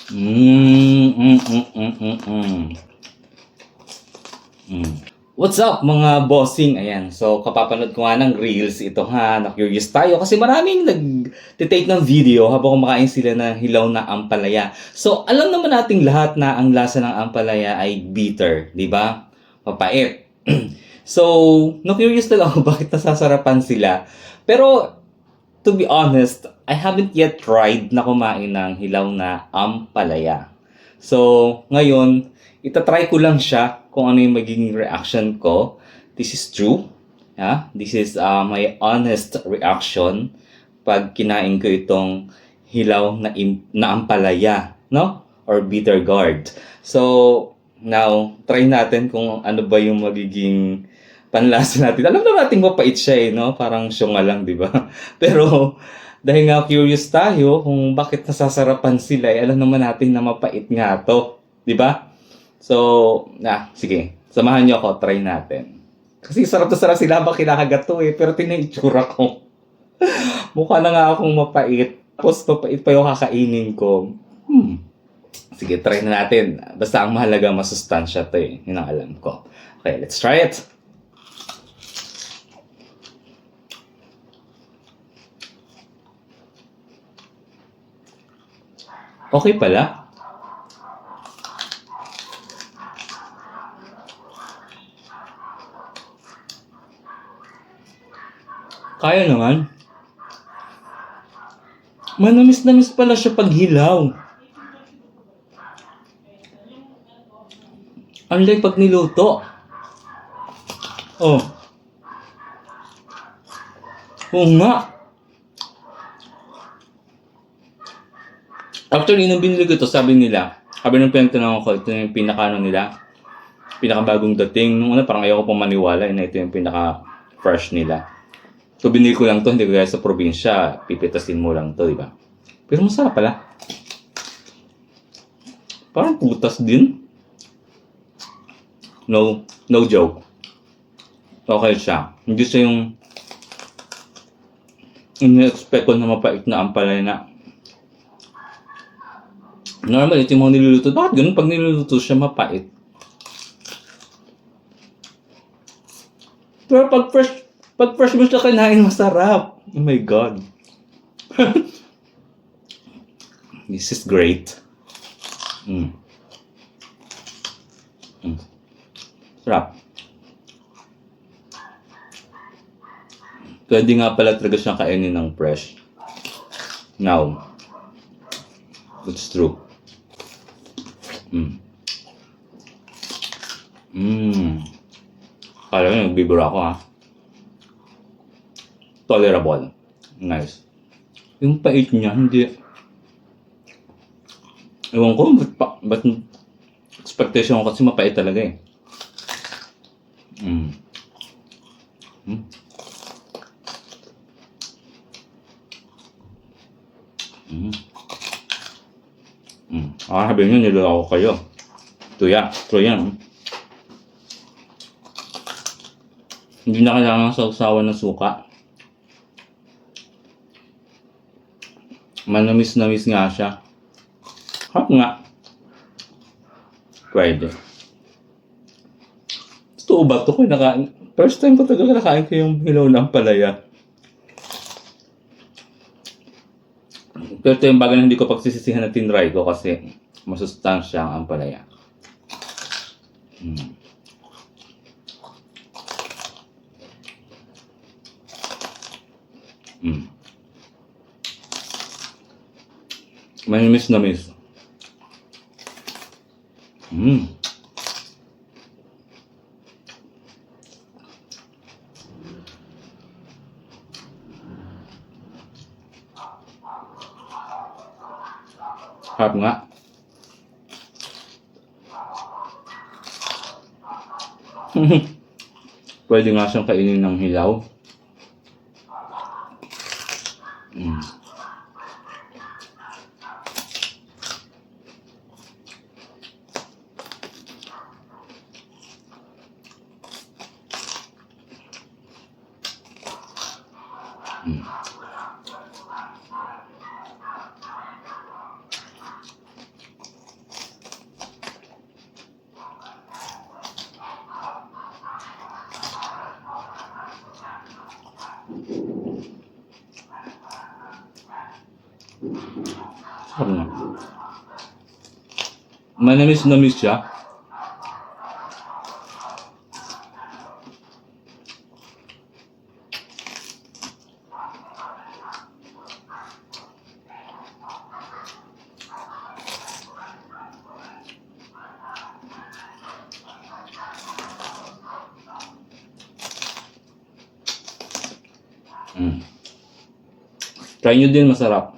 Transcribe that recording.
Mm, mm, mm, mm, mm, mm. Mm. What's up mga bossing? Ayan, so kapapanood ko nga ng reels ito ha, na-curious tayo kasi maraming nag-take ng video habang kumakain sila ng hilaw na ampalaya. So alam naman nating lahat na ang lasa ng ampalaya ay bitter, di ba? Mapait. So, na-curious na lang ako bakit nasasarapan sila. Pero to be honest, I haven't yet tried na kumain ng hilaw na ampalaya. So, ngayon, itatry ko lang siya kung ano yung magiging reaction ko. This is true. Yeah? This is my honest reaction pag kinain ko itong hilaw na ampalaya, no? Or bitter gourd. So, now, try natin kung ano ba yung magiging panlasa natin. Alam na natin mapait siya no? Parang syunga lang, di ba? Pero, dahil nga curious tayo kung bakit nasasarapan sila, alam naman natin na mapait nga to. Di ba? So, sige. Samahan niyo ako, try natin. Kasi sarap na sarap sila habang kinakagat to pero tingnan yung itsura ko. Mukha na nga akong mapait. Tapos mapait pa yung kakainin ko. Sige, try na natin. Basta ang mahalaga, masustansya to Yun ang alam ko. Okay, let's try it. Okay pala. Kaya naman. Manamis-namis pala siya pag hilaw. Unlike pag niluto. Oh. Oo nga. Actually, nung binili ko ito, sabi ng pinagtanong ko, ito yung pinaka nila, pinakabagong dating. Nung una, parang ayaw ko pang maniwala na ito yung pinaka-fresh nila. So, binili ko lang to, hindi ko kaya sa probinsya, pipitasin mo lang to, di ba? Pero masarap pala. Parang putas din. No joke. Okay siya. Hindi siya yung ini-expect ko na mapait na ampalaya na normal, ito yung mga niluluto. Bakit ganun pag niluluto siya mapait? Pero pag fresh mo siya kinain, masarap. Oh my God. This is great. Sarap. Pwede nga pala talaga siyang kainin ng fresh. Now, it's true. Kala nyo, nagbibiro ako ha. Tolerable. Nice. Yung pait niya, hindi. Ewan ko, ba't expectation ko kasi mapait talaga Sabihin nyo, niloloko kayo. Ito yan. Hindi na kailangan sausawan ng suka. Manamis-namis nga siya. Harap nga. Pwede. Totoo ba ito? First time ko talaga nakain ko yung hilaw ng palaya. Pero ito yung bagay na hindi ko pagsisisihan na tinry ko kasi masustansya ang ampalaya. Manamis-namis. Harap nga. Pwede nga siyang kainin ng hilaw. Sarap na. Manamis na miss siya. Try nyo din, masarap.